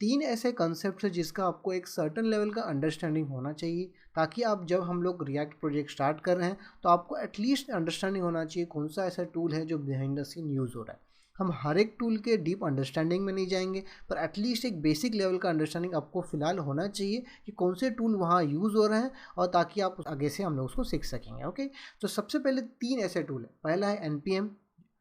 तीन ऐसे कॉन्सेप्ट है जिसका आपको एक सर्टन लेवल का अंडरस्टैंडिंग होना चाहिए, ताकि आप जब हम लोग रिएक्ट प्रोजेक्ट स्टार्ट कर रहे हैं तो आपको एटलीस्ट अंडरस्टैंडिंग होना चाहिए कौन सा ऐसा टूल है जो बिहाइंड द सीन यूज़ हो रहा है। हम हर एक टूल के डीप अंडरस्टैंडिंग में नहीं जाएंगे, पर एटलीस्ट एक बेसिक लेवल का अंडरस्टैंडिंग आपको फिलहाल होना चाहिए कि कौन से टूल वहाँ यूज़ हो रहे हैं, और ताकि आप आगे से हम लोग उसको सीख सकेंगे। ओके, तो सबसे पहले तीन ऐसे टूल है, पहला है NPM,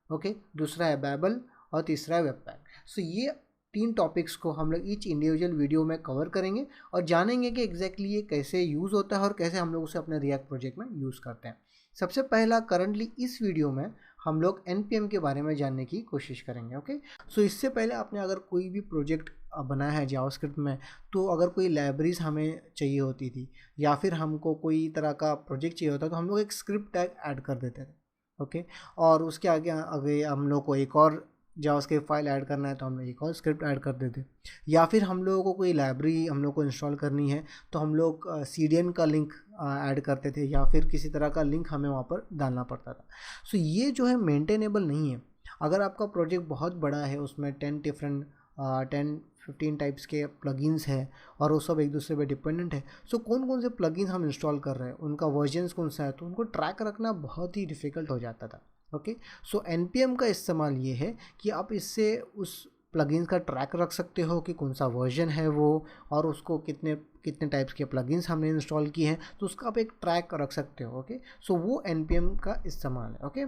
ओके, दूसरा है बैबल और तीसरा है वेबपैक। सो ये तीन टॉपिक्स को हम लोग ईच इंडिविजुअल वीडियो में कवर करेंगे और जानेंगे कि एग्जैक्टली ये कैसे यूज़ होता है और कैसे हम लोग उसे अपने रिएक्ट प्रोजेक्ट में यूज़ करते हैं। सबसे पहला करंटली इस वीडियो में हम लोग NPM के बारे में जानने की कोशिश करेंगे। ओके, सो इससे पहले आपने अगर कोई भी प्रोजेक्ट बनाया है जावास्क्रिप्ट में, तो अगर कोई लाइब्रेरीज हमें चाहिए होती थी या फिर हमको कोई तरह का प्रोजेक्ट चाहिए होता तो हम लोग एक स्क्रिप्ट टैग ऐड कर देते थे। ओके, और उसके आगे आगे हम लोग को एक और जावास्क्रिप्ट फाइल ऐड करना है तो हम लोग एक और स्क्रिप्ट ऐड कर देते, या फिर हम लोगों को कोई लाइब्रेरी हम लोग को इंस्टॉल करनी है तो हम लोग CDN का लिंक ऐड करते थे, या फिर किसी तरह का लिंक हमें वहाँ पर डालना पड़ता था। सो ये जो है मेंटेनेबल नहीं है। अगर आपका प्रोजेक्ट बहुत बड़ा है, उसमें 10 15 टाइप्स के प्लगइन्स है और वो सब एक दूसरे पे डिपेंडेंट है, सो कौन कौन से प्लगइन्स हम इंस्टॉल कर रहे हैं, उनका वर्जन्स कौन सा है, तो उनको ट्रैक रखना बहुत ही डिफ़िकल्ट हो जाता था। ओके, सो NPM का इस्तेमाल ये है कि आप इससे उस प्लगइन्स का ट्रैक रख सकते हो कि कौन सा वर्जन है वो, और उसको कितने कितने टाइप्स के प्लगइन्स हमने इंस्टॉल किए हैं, तो उसका आप एक ट्रैक रख सकते हो। ओके, सो वो NPM का इस्तेमाल है। ओके,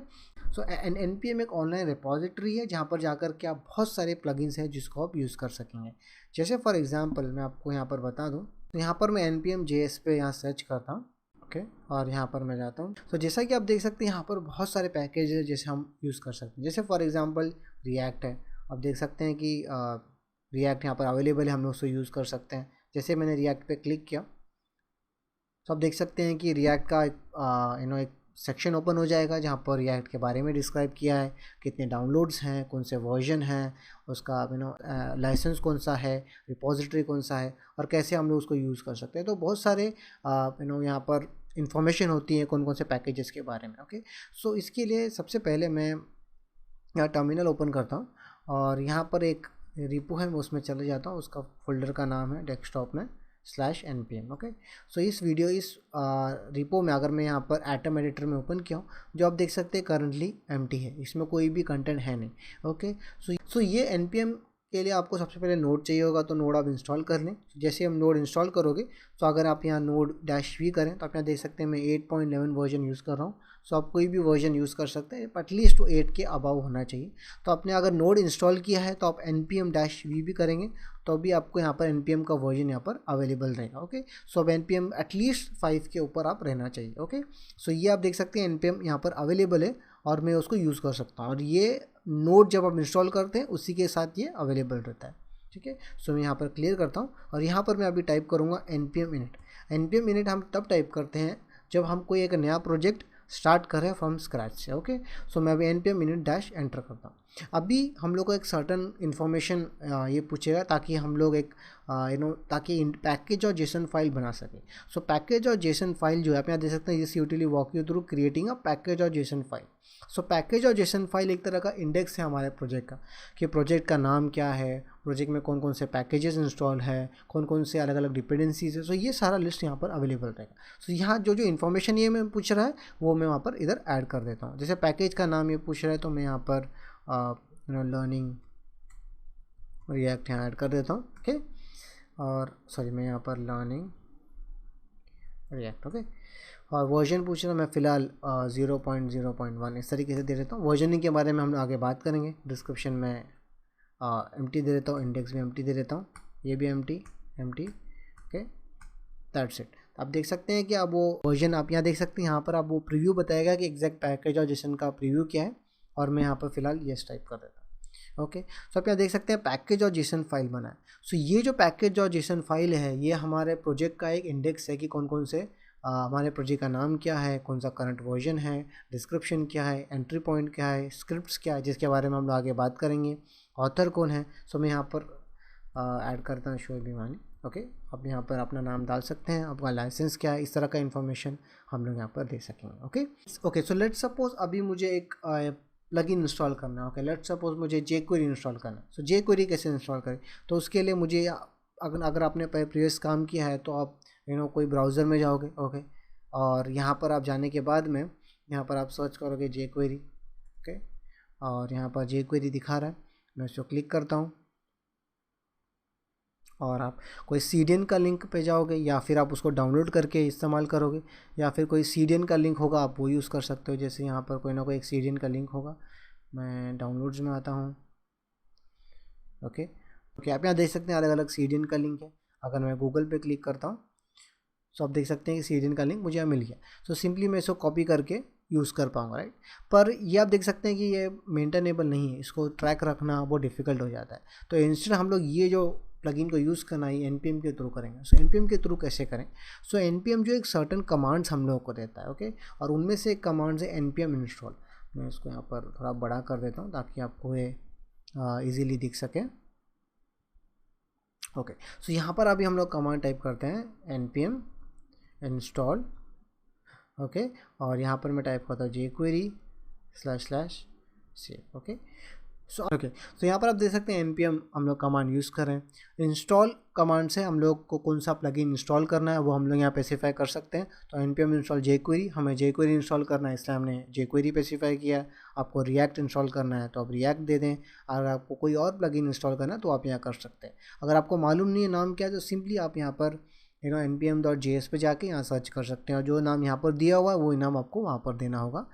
सो NPM एक ऑनलाइन रिपॉजिटरी है जहाँ पर जाकर के आप बहुत सारे प्लगइन्स हैं जिसको आप यूज़ कर सकेंगे। जैसे फॉर एग्जांपल मैं आपको यहाँ पर बता दूँ, तो यहाँ पर मैं NPM JS पे यहाँ सर्च करता हूँ। ओके, और यहाँ पर मैं जाता हूँ, तो जैसा कि आप देख सकते हैं यहाँ पर बहुत सारे पैकेज है जैसे हम यूज़ कर सकते हैं। जैसे फॉर एग्जांपल रिएक्ट है, आप देख सकते हैं कि रिएक्ट यहाँ पर अवेलेबल है, हम लोग उसको यूज़ कर सकते हैं। जैसे मैंने रिएक्ट पे क्लिक किया तो आप देख सकते हैं कि रिएक्ट का एक सेक्शन ओपन हो जाएगा जहाँ पर रिएक्ट के बारे में डिस्क्राइब किया है, कितने डाउनलोड्स हैं, कौन से वर्जन हैं, उसका लाइसेंस कौन सा है, रिपॉजिटरी कौन सा है, और कैसे हम लोग उसको यूज़ कर सकते हैं। तो बहुत सारे यहाँ पर इंफॉर्मेशन होती है कौन कौन से पैकेजेस के बारे में। ओके, सो इसके लिए सबसे पहले मैं यहाँ टर्मिनल ओपन करता हूँ और यहाँ पर एक रिपो है, मैं उसमें चले जाता हूँ। उसका फोल्डर का नाम है डेस्कटॉप में /npm। ओके, सो इस रिपो में अगर मैं यहाँ पर एटम एडिटर में ओपन किया हूँ, जो आप देख सकते हैं करंटली एम्प्टी है, इसमें कोई भी कंटेंट है नहीं। ओके, सो ये NPM के लिए आपको सबसे पहले नोड चाहिए होगा, तो नोड आप इंस्टॉल कर लें। जैसे हम नोड इंस्टॉल करोगे, तो अगर आप यहाँ node-v करें तो आप यहाँ देख सकते हैं मैं 8.11 वर्जन यूज़ कर रहा हूँ। सो आप कोई भी वर्जन यूज़ कर सकते हैं, एटलीस्ट 8 के अबाव होना चाहिए। तो आपने अगर नोड इंस्टॉल किया है तो आप npm-v भी करेंगे तो भी आपको यहाँ पर NPM का वर्जन यहाँ पर अवेलेबल रहेगा। ओके, सो अब NPM एटलीस्ट 5 के ऊपर आप रहना चाहिए। ओके, सो ये आप देख सकते हैं NPM यहाँ पर अवेलेबल है और मैं उसको यूज़ कर सकता हूँ, और ये नोड जब आप इंस्टॉल करते हैं उसी के साथ ये अवेलेबल रहता है। ठीक है, सो मैं यहाँ पर क्लियर करता हूँ और यहाँ पर मैं अभी टाइप करूँगा npm init। npm init हम तब टाइप करते हैं जब हम कोई एक नया प्रोजेक्ट स्टार्ट करें फ्रॉम स्क्रैच से। ओके, सो मैं अभी npm init - एंटर करता हूँ। अभी हम लोग को एक सर्टन इन्फॉर्मेशन ये पूछेगा ताकि हम लोग एक ताकि पैकेज और जेसन फाइल बना सके। सो पैकेज और जेसन फाइल जो है आप यहाँ देख सकते हैं, this utility walk you through creating a package और जेसन फाइल। सो पैकेज और जेसन फाइल एक तरह का इंडेक्स है हमारे प्रोजेक्ट का, कि प्रोजेक्ट का नाम क्या है, प्रोजेक्ट में कौन कौन से पैकेजेस इंस्टॉल है, कौन कौन से अलग अलग डिपेंडेंसीज है। सो ये सारा लिस्ट यहाँ पर अवेलेबल रहेगा। सो यहाँ जो जो इन्फॉर्मेशन ये मैं पूछ रहा है वो मैं वहाँ पर इधर ऐड कर देता हूँ। जैसे पैकेज का नाम ये पूछ रहा है तो मैं यहाँ पर लर्निंग रिएक्ट यहाँ ऐड कर देता हूँ। ओके, और सॉरी मैं यहाँ पर लर्निंग रिएक्ट। ओके, और वर्जन पूछ रहा है, मैं फ़िलहाल 0.0.1 इस तरीके से दे देता हूँ। वर्जनिंग के बारे में हम आगे बात करेंगे। डिस्क्रिप्शन में एम्प्टी दे देता हूँ, इंडेक्स भी एम्प्टी दे देता हूँ, ये भी एम्प्टी। Okay, that's it. आप देख सकते हैं कि अब वो वर्जन आप यहाँ देख सकते हैं, यहाँ पर आप वो प्रीव्यू बताएगा कि एग्जैक्ट पैकेज और जेसन का प्रीव्यू क्या है, और मैं यहाँ पर फिलहाल येस टाइप कर देता हूँ। ओके, सो आप यहाँ देख सकते हैं पैकेज और जेसन फाइल बना है। सो ये जो पैकेज और जेसन फाइल है ये हमारे प्रोजेक्ट का एक इंडेक्स है कि कौन कौन से हमारे प्रोजेक्ट का नाम क्या है, कौन सा करंट वर्जन है, डिस्क्रिप्शन क्या है, एंट्री पॉइंट क्या है, स्क्रिप्ट्स क्या है जिसके बारे में हम आगे बात करेंगे, ऑथर कौन है। सो मैं यहाँ पर ऐड करता हूँ शोएब भिवानी। ओके, आप यहाँ पर अपना नाम डाल सकते हैं, आपका लाइसेंस क्या है, इस तरह का इन्फॉर्मेशन हम लोग यहाँ पर दे सकेंगे। ओके, सो लेट्स सपोज अभी मुझे एक प्लगइन इंस्टॉल करना है। ओके, लेट्स सपोज मुझे jQuery इंस्टॉल करना है। सो jQuery कैसे इंस्टॉल करें, तो उसके लिए मुझे अगर आपने प्रीवियस काम किया है तो आप कोई ब्राउज़र में जाओगे। ओके, और यहाँ पर आप जाने के बाद में यहाँ पर आप सर्च करोगे jQuery। ओके, और यहाँ पर jQuery दिखा रहा है, मैं उसको क्लिक करता हूँ और आप कोई CDN का लिंक पे जाओगे या फिर आप उसको डाउनलोड करके इस्तेमाल करोगे, या फिर कोई CDN का लिंक होगा आप वो यूज़ कर सकते हो। जैसे यहाँ पर कोई ना कोई एक CDN का लिंक होगा, मैं डाउनलोड्स में आता हूँ। ओके ओके, आप यहाँ देख सकते हैं अलग अलग CDN का लिंक है। अगर मैं गूगल पे क्लिक करता हूँ तो आप देख सकते हैं कि CDN का लिंक मुझे यहाँ मिल गया। सो सिंपली मैं इसको कॉपी करके यूज़ कर पाऊँगा, राइट। पर ये आप देख सकते हैं कि ये मेंटेनेबल नहीं है, इसको ट्रैक रखना बहुत डिफ़िकल्ट हो जाता है। तो इंस्टेड हम लोग ये जो प्लगइन को यूज़ करना है npm के थ्रू करेंगे। सो npm के थ्रू कैसे करें, सो npm जो एक सर्टन कमांड्स हम लोगों को देता है। ओके, और उनमें से एक कमांड्स है npm इंस्टॉल। मैं इसको यहाँ पर थोड़ा बड़ा कर देता हूँ ताकि आपको ये ईजीली दिख सके। ओके, सो यहाँ पर अभी हम लोग कमांड टाइप करते हैं npm इंस्टॉल। ओके, और यहाँ पर मैं टाइप करता हूँ jQuery//save। ओके, सो यहाँ पर आप देख सकते हैं npm हम लोग कमांड यूज़ कर रहे हैं। इंस्टॉल कमांड से हम लोग को कौन सा प्लगइन इंस्टॉल करना है वो हम लोग यहाँ स्पेसिफाई कर सकते हैं। तो npm इंस्टॉल jQuery, हमें jQuery इंस्टॉल करना है इसलिए हमने jQuery स्पेसिफाई किया। आपको React इंस्टॉल करना है तो आप React दे दें। अगर आपको कोई और प्लगइन इंस्टॉल करना है तो आप यहाँ कर सकते हैं। अगर आपको मालूम नहीं है नाम क्या है तो सिंपली आप यहाँ पर npm.js पे जाके यहाँ सर्च कर सकते हैं, और जो नाम यहाँ पर दिया हुआ है वही नाम आपको वहाँ पर देना होगा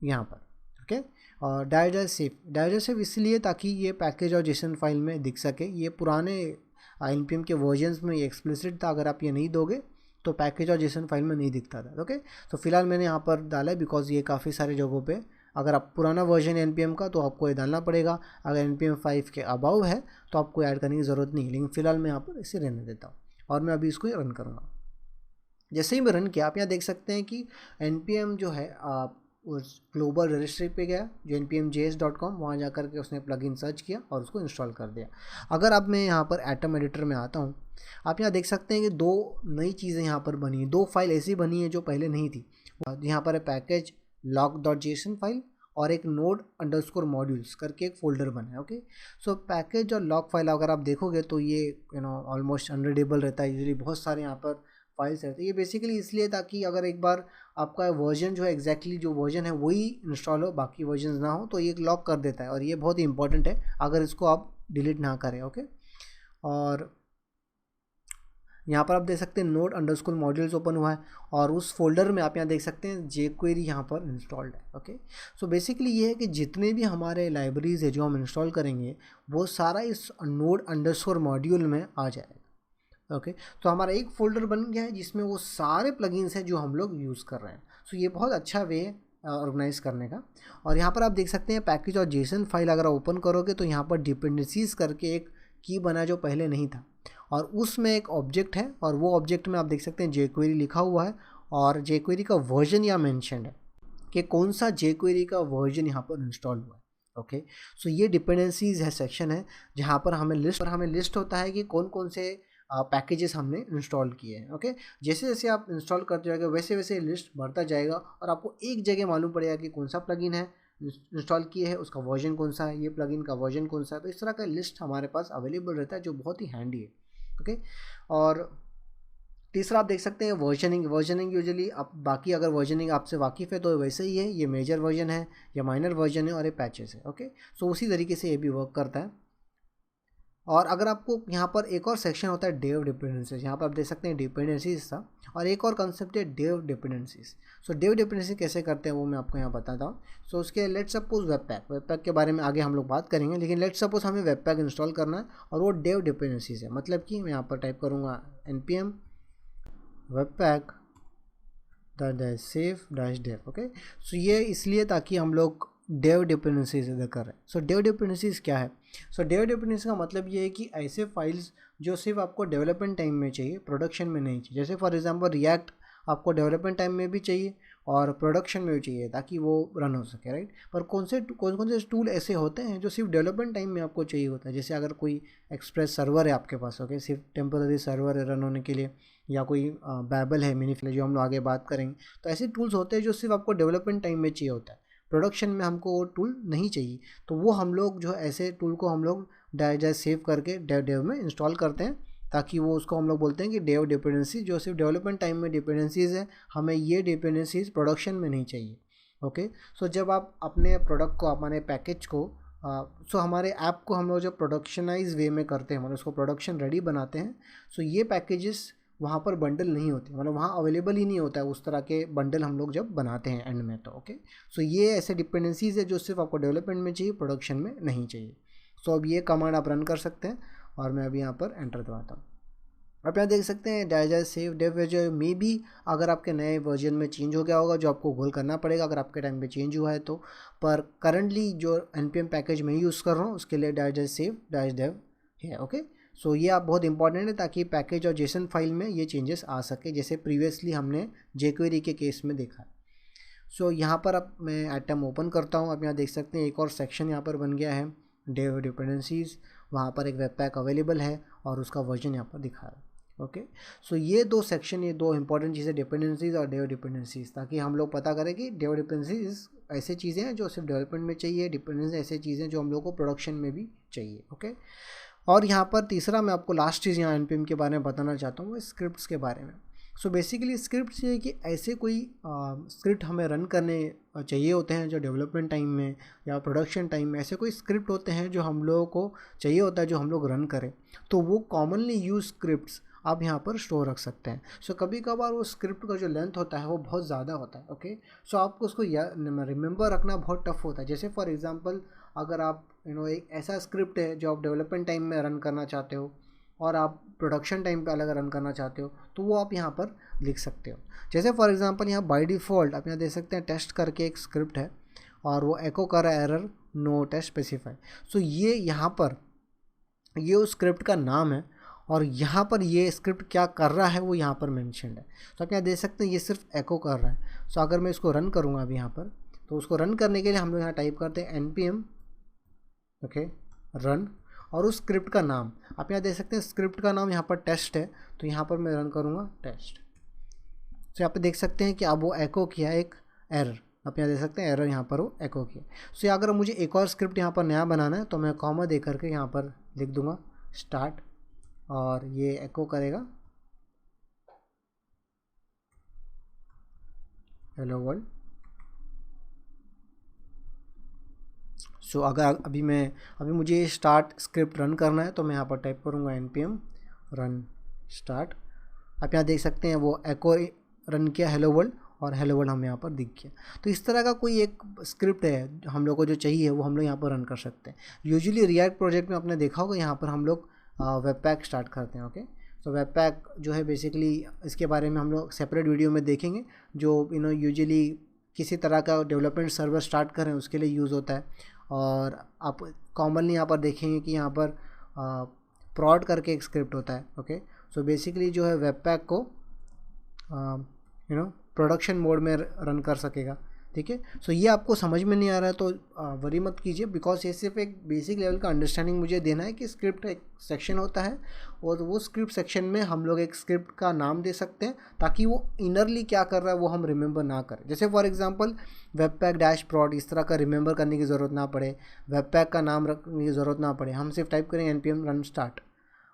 यहाँ पर। ओके, और डायरेक्ट इसलिए ताकि ये पैकेज और जेसन फाइल में दिख सके। ये पुराने npm के वर्जन्स में ये एक्सप्लिसिट था, अगर आप ये नहीं दोगे तो पैकेज और जेसन फाइल में नहीं दिखता था। ओके, तो फिलहाल मैंने यहाँ पर डाला है बिकॉज ये काफ़ी सारे जगहों पे अगर आप पुराना वर्जन npm का तो आपको ये डालना पड़ेगा। अगर npm 5 के अबाव है तो आपको ऐड करने की ज़रूरत नहीं है, लेकिन फ़िलहाल मैं यहाँ पर इसे रहने देता हूँ और मैं अभी इसको रन करूँगा। जैसे ही मैं रन किया आप यहाँ देख सकते हैं कि npm जो है आप उस ग्लोबल रजिस्ट्री पे गया जो npmjs.com, वहाँ जा कर के उसने प्लगइन सर्च किया और उसको इंस्टॉल कर दिया। अगर अब मैं यहाँ पर एटम एडिटर में आता हूँ, आप यहाँ देख सकते हैं कि दो नई चीज़ें यहाँ पर बनी हैं, दो फाइल ऐसी बनी है जो पहले नहीं थी। यहाँ पर है पैकेज log.json फाइल और एक node_modules करके एक फ़ोल्डर बना है। ओके, सो पैकेज और लॉग फाइल अगर आप देखोगे तो ये ऑलमोस्ट अनरीडेबल रहता है, यूजुअली बहुत सारे यहाँ पर फाइल्स रहते हैं। ये बेसिकली इसलिए ताकि अगर एक बार आपका वर्जन जो है एग्जैक्टली जो वर्जन है वही इंस्टॉल हो, बाकी वर्जन ना हो, तो ये लॉक कर देता है और ये बहुत ही इंपॉर्टेंट है अगर इसको आप डिलीट ना करें। ओके, और यहाँ पर आप देख सकते हैं node_modules ओपन हुआ है और उस फोल्डर में आप यहाँ देख सकते हैं jQuery यहाँ पर इंस्टॉल्ड है। ओके, सो बेसिकली ये है कि जितने भी हमारे लाइब्रेरीज है जो हम इंस्टॉल करेंगे वो सारा इस node_module में आ जाएगा। ओके, तो हमारा एक फ़ोल्डर बन गया है जिसमें वो सारे प्लगइन्स हैं जो हम लोग यूज़ कर रहे हैं। सो ये बहुत अच्छा वे है ऑर्गेनाइज़ करने का। और यहाँ पर आप देख सकते हैं पैकेज और जेसन फाइल अगर ओपन करोगे तो यहाँ पर डिपेंडेंसीज करके एक की बना जो पहले नहीं था, और उसमें एक ऑब्जेक्ट है और वो ऑब्जेक्ट में आप देख सकते हैं jQuery लिखा हुआ है और jQuery का वर्जन यहाँ मैंशनड है कि कौन सा jQuery का वर्जन यहाँ पर इंस्टॉल हुआ है। ओके, सो ये डिपेंडेंसीज है सेक्शन है जहाँ पर हमें लिस्ट होता है कि कौन कौन से पैकेजेस हमने इंस्टॉल किए हैं। ओके, जैसे जैसे आप इंस्टॉल करते जाएगा वैसे वैसे लिस्ट बढ़ता जाएगा और आपको एक जगह मालूम पड़ेगा कि कौन सा प्लगइन है इंस्टॉल किए है, उसका वर्जन कौन सा है, ये प्लगइन का वर्जन कौन सा है। तो इस तरह का लिस्ट हमारे पास अवेलेबल रहता है जो बहुत ही हैंडी है। ओके, और तीसरा आप देख सकते हैं वर्जनिंग यूजुअली आप बाकी अगर वर्जनिंग आपसे वाकिफ़ है तो वैसे ही है, ये मेजर वर्जन है, या माइनर वर्जन है और ये पैचेस है। ओके, सो उसी तरीके से ये भी वर्क करता है। और अगर आपको यहाँ पर एक और सेक्शन होता है डेव डिपेंडेंसीज, यहाँ पर आप देख सकते हैं डिपेंडेंसीज था और एक और कंसेप्ट है डेव डिपेंडेंसीज। सो डेव डिपेंडेंसी कैसे करते हैं वो मैं आपको यहाँ बताता हूँ। सो उसके लेट्स सपोज वेब पैक के बारे में आगे हम लोग बात करेंगे, लेकिन लेट्स सपोज हमें वेब पैक इंस्टॉल करना है और वो डेव डिपेंडेंसीज है। मतलब कि मैं यहाँ पर टाइप करूँगा npm webpack -save-dev। ओके, सो ये इसलिए ताकि हम लोग डेव डिपेंडेंसीज इधर कर रहे हैं। सो डेव डिपेंडेंसीज क्या है, सो डेव डिपेंडेंसी का मतलब ये है कि ऐसे फाइल्स जो सिर्फ आपको डेवलपमेंट टाइम में चाहिए, प्रोडक्शन में नहीं चाहिए। जैसे फॉर एग्जांपल रिएक्ट आपको डेवलपमेंट टाइम में भी चाहिए और प्रोडक्शन में भी चाहिए ताकि वो रन हो सके, राइट। पर कौन कौन से टूल ऐसे होते हैं जो सिर्फ डेवलपमेंट टाइम में आपको चाहिए होता है। जैसे अगर कोई एक्सप्रेस सर्वर है आपके पास, ओके, सिर्फ टेम्पररी सर्वर है रन होने के लिए, या कोई बैबल है मिनी जो हम लोग आगे बात करेंगे, तो ऐसे टूल्स होते हैं जो सिर्फ आपको डेवलपमेंट टाइम में चाहिए होता है। प्रोडक्शन में हमको वो टूल नहीं चाहिए, तो वो हम लोग जो ऐसे टूल को हम लोग डायरेक्ट सेव करके डेव में इंस्टॉल करते हैं, ताकि वो उसको हम लोग बोलते हैं कि डेव डिपेंडेंसी जो सिर्फ डेवलपमेंट टाइम में डिपेंडेंसीज है, हमें ये डिपेंडेंसीज प्रोडक्शन में नहीं चाहिए। ओके, सो जब आप अपने प्रोडक्ट को, अपने पैकेज को हमारे ऐप को हम लोग जब प्रोडक्शनाइज वे में करते हैं, मतलब उसको प्रोडक्शन रेडी बनाते हैं, सो ये पैकेजेस वहाँ पर बंडल नहीं होते, मतलब वहाँ अवेलेबल ही नहीं होता है उस तरह के बंडल हम लोग जब बनाते हैं एंड में। तो ओके, सो ये ऐसे डिपेंडेंसीज है जो सिर्फ आपको डेवलपमेंट में चाहिए, प्रोडक्शन में नहीं चाहिए। सो अब ये कमांड आप रन कर सकते हैं, और मैं अभी यहाँ पर एंटर दबाता हूँ। आप यहाँ देख सकते हैं डायरेक्ट सेव डेव वर्जन में भी अगर आपके नए वर्जन में चेंज हो गया होगा, जो आपको गोल करना पड़ेगा अगर आपके टाइम पे चेंज हुआ है तो। पर करंटली जो npm पैकेज मैं यूज़ कर रहा हूँ उसके लिए डायरेक्ट सेव डेव है। ओके, सो ये आप बहुत इंपॉर्टेंट है, ताकि पैकेज और जेसन फाइल में ये चेंजेस आ सके, जैसे प्रीवियसली हमने jQuery के केस में देखा। सो यहाँ पर अब मैं आइटम ओपन करता हूँ। आप यहाँ देख सकते हैं एक और सेक्शन यहाँ पर बन गया है, डेव डिपेंडेंसीज। वहाँ पर एक वेब पैक अवेलेबल है और उसका वर्जन यहाँ पर दिखा है। ओके, सो ये दो सेक्शन, ये दो इंपॉर्टेंट चीज़ें, डिपेंडेंसीज और डेव डिपेंडेंसीज, ताकि हम लोग पता करें कि डेव डिपेंडेंसीज ऐसे चीज़ें हैं जो सिर्फ डेवलपमेंट में चाहिए, डिपेंडेंसी ऐसे चीज़ें जो हम लोग को प्रोडक्शन में भी चाहिए। ओके, और यहाँ पर तीसरा मैं आपको लास्ट चीज़ यहाँ npm के बारे में बताना चाहता हूँ, वो स्क्रिप्ट्स के बारे में। सो बेसिकली स्क्रिप्ट्स ये है कि ऐसे कोई स्क्रिप्ट हमें रन करने चाहिए होते हैं जो डेवलपमेंट टाइम में या प्रोडक्शन टाइम में, ऐसे कोई स्क्रिप्ट होते हैं जो हम लोगों को चाहिए होता है जो हम लोग रन करें, तो वो कॉमनली यूज स्क्रिप्ट्स आप यहाँ पर स्टोर रख सकते हैं। सो कभी कभार वो स्क्रिप्ट का जो लेंथ होता है वो बहुत ज़्यादा होता है। ओके, सो आपको उसको रिमेंबर रखना बहुत टफ होता है। जैसे फॉर एग्जांपल अगर आप एक ऐसा स्क्रिप्ट है जो आप डेवलपमेंट टाइम में रन करना चाहते हो और आप प्रोडक्शन टाइम पे अलग रन करना चाहते हो, तो वो आप यहाँ पर लिख सकते हो। जैसे फॉर एग्जांपल यहाँ बाय डिफ़ॉल्ट आप यहाँ देख सकते हैं टेस्ट करके एक स्क्रिप्ट है और वो एको कर रहा है एरर नो टेस्ट स्पेसिफाई। सो ये यहाँ पर ये उस स्क्रिप्ट का नाम है, और यहाँ पर ये स्क्रिप्ट क्या कर रहा है वो यहाँ पर मेंशन्ड है। तो आप यहाँ देख सकते हैं ये सिर्फ एको कर रहा है। सो अगर मैं इसको रन करूँगा अभी यहाँ पर, तो उसको रन करने के लिए हम लोग यहाँ टाइप करते हैं npm ओके रन, और उस स्क्रिप्ट का नाम आप यहाँ देख सकते हैं, स्क्रिप्ट का नाम यहाँ पर टेस्ट है, तो यहाँ पर मैं रन करूँगा टेस्ट। तो यहाँ पे देख सकते हैं कि अब वो एको किया एक एरर, आप यहाँ देख सकते हैं एरर यहाँ पर वो एको किया। सो अगर मुझे एक और स्क्रिप्ट यहाँ पर नया बनाना है तो मैं कॉमा दे करके यहाँ पर लिख दूँगा स्टार्ट, और ये एको करेगा हेलो वर्ल्ड। सो अगर अभी मुझे स्टार्ट स्क्रिप्ट रन करना है तो मैं यहाँ पर टाइप करूँगा npm रन स्टार्ट। आप यहाँ देख सकते हैं वो एको रन किया हेलो वर्ल्ड, और हेलो वर्ल्ड हमें यहाँ पर दिख गया। तो इस तरह का कोई एक स्क्रिप्ट है हम लोग को जो चाहिए वो हम लोग यहाँ पर रन कर सकते हैं। यूजुअली रिएक्ट प्रोजेक्ट में आपने देखा होगा यहाँ पर हम लोग वेब पैक स्टार्ट करते हैं। ओके, सो वेब पैक जो है बेसिकली इसके बारे में हम लोग सेपरेट वीडियो में देखेंगे, जो यूजुअली किसी तरह का डेवलपमेंट सर्वर स्टार्ट करें उसके लिए यूज़ होता है। और आप कॉमनली यहाँ पर देखेंगे कि यहाँ पर प्रॉड करके एक स्क्रिप्ट होता है। ओके, सो बेसिकली जो है वेब पैक को प्रोडक्शन मोड में रन कर सकेगा। ठीक है, सो ये आपको समझ में नहीं आ रहा है तो वरी मत कीजिए, बिकॉज ये सिर्फ एक बेसिक लेवल का अंडरस्टैंडिंग मुझे देना है कि स्क्रिप्ट एक सेक्शन होता है, और वो स्क्रिप्ट सेक्शन में हम लोग एक स्क्रिप्ट का नाम दे सकते हैं ताकि वो इनरली क्या कर रहा है वो हम रिमेंबर ना करें। जैसे for example webpack dash prod, इस तरह का रिमेंबर करने की ज़रूरत ना पड़े, वेब पैक का नाम रखने की ज़रूरत ना पड़े, हम सिर्फ टाइप करेंगे npm रन स्टार्ट,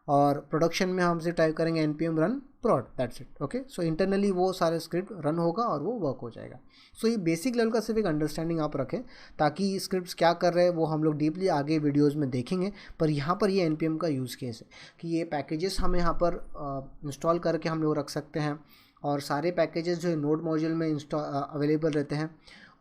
और प्रोडक्शन में हम सिर्फ टाइप करेंगे npm run prod, that's it. Okay, so internally वो सारे स्क्रिप्ट रन होगा और वो वर्क हो जाएगा। सो ये बेसिक लेवल का सिर्फ एक अंडरस्टैंडिंग आप रखें, ताकि स्क्रिप्ट्स क्या कर रहे हैं वो हम लोग डीपली आगे वीडियोस में देखेंगे। पर यहाँ पर ये npm का यूज़ केस है कि ये पैकेजेस हमें यहाँ पर इंस्टॉल करके हम लोग रख सकते हैं, और सारे पैकेजेस जो है नोड मॉड्यूल में अवेलेबल रहते हैं।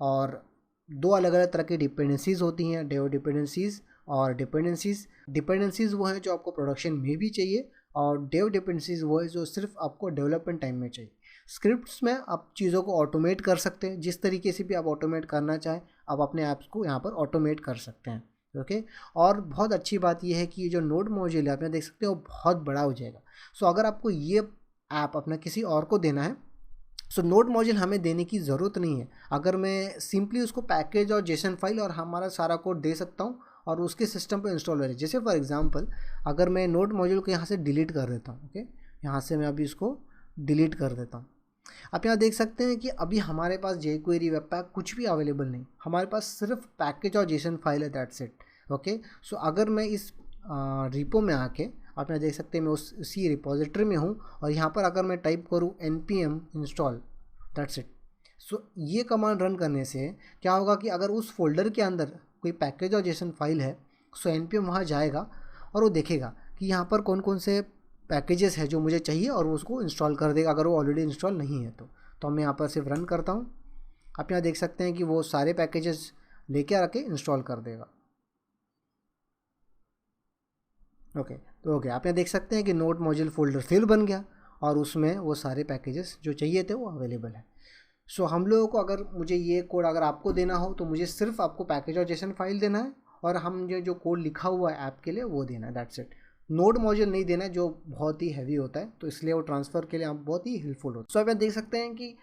और दो अलग अलग तरह की डिपेंडेंसीज़ होती हैं, डेव डिपेंडेंसीज़ और डिपेंडेंसीज़ वो हैं जो आपको प्रोडक्शन में भी चाहिए, और डेव डिपेंडेंसीज़ वो है जो सिर्फ आपको डेवलपमेंट टाइम में चाहिए। स्क्रिप्ट्स में आप चीज़ों को ऑटोमेट कर सकते हैं, जिस तरीके से भी आप ऑटोमेट करना चाहें आप अपने ऐप्स को यहाँ पर ऑटोमेट कर सकते हैं। ओके, और बहुत अच्छी बात यह है कि ये जो नोड मॉड्यूल है आप यहाँ देख सकते हो बहुत बड़ा हो जाएगा। सो अगर आपको ये ऐप अपना किसी और को देना है, सो नोड मॉड्यूल हमें देने की ज़रूरत नहीं है। अगर मैं सिंपली उसको पैकेज और जेसन फाइल और हमारा सारा कोड दे सकता हूँ और उसके सिस्टम पे इंस्टॉल हो रही है। जैसे फॉर एग्जांपल अगर मैं नोड मॉड्यूल को यहाँ से डिलीट कर देता हूँ, ओके, यहाँ से मैं अभी इसको डिलीट कर देता हूँ, आप यहाँ देख सकते हैं कि अभी हमारे पास jQuery Webpack कुछ भी अवेलेबल नहीं, हमारे पास सिर्फ पैकेज और जेसन फाइल है, दैट्स इट। ओके, सो अगर मैं इस रिपो में आके, आप यहाँ देख सकते हैं मैं उसी रिपोजिटरी में हूँ, और यहाँ पर अगर मैं टाइप करूँ npm install, दैट्स इट। सो ये कमांड रन करने से क्या होगा कि अगर उस फोल्डर के अंदर कोई पैकेज और जेसन फाइल है, सो npm वहाँ जाएगा और वो देखेगा कि यहाँ पर कौन कौन से पैकेजेस है जो मुझे चाहिए, और वो उसको इंस्टॉल कर देगा अगर वो ऑलरेडी इंस्टॉल नहीं है तो मैं यहाँ पर सिर्फ रन करता हूँ। आप यहाँ देख सकते हैं कि वो सारे पैकेजेस लेके आके इंस्टॉल कर देगा। ओके, तो ओके, आप यहाँ देख सकते हैं कि नोट मॉड्यूल फोल्डर फिर बन गया और उसमें वो सारे पैकेजेस जो चाहिए थे वो अवेलेबल है। सो हम लोगों को, अगर मुझे ये कोड अगर आपको देना हो तो मुझे सिर्फ आपको पैकेज और जेसन फाइल देना है, और हम जो कोड लिखा हुआ है ऐप के लिए वो देना है, दैट्स इट। नोड मॉड्यूल नहीं देना है जो बहुत ही हैवी होता है, तो इसलिए वो ट्रांसफ़र के लिए आप बहुत ही हेल्पफुल होता है। सो आप देख सकते हैं कि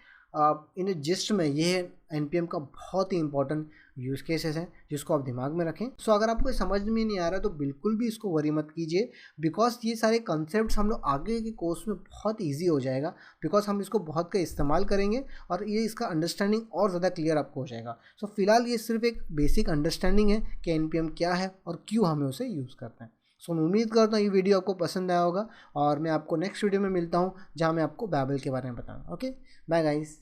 इन जिस्ट में ये npm का बहुत ही इंपॉर्टेंट यूज़ केसेस हैं जिसको आप दिमाग में रखें। सो अगर आपको समझ में नहीं आ रहा तो बिल्कुल भी इसको वरी मत कीजिए, बिकॉज ये सारे कॉन्सेप्ट्स हम लोग आगे के कोर्स में बहुत ईजी हो जाएगा, बिकॉज हम इसको बहुत का इस्तेमाल करेंगे और ये इसका अंडरस्टैंडिंग और ज़्यादा क्लियर आपको हो जाएगा। सो फिलहाल ये सिर्फ एक बेसिक अंडरस्टैंडिंग है कि npm क्या है और क्यों हमें उसे यूज़ करना है। सो मैं उम्मीद करता हूँ ये वीडियो आपको पसंद आया होगा, और मैं आपको नेक्स्ट वीडियो में मिलता हूँ जहाँ मैं आपको बैबल के बारे में बताऊँगा। Okay, bye guys.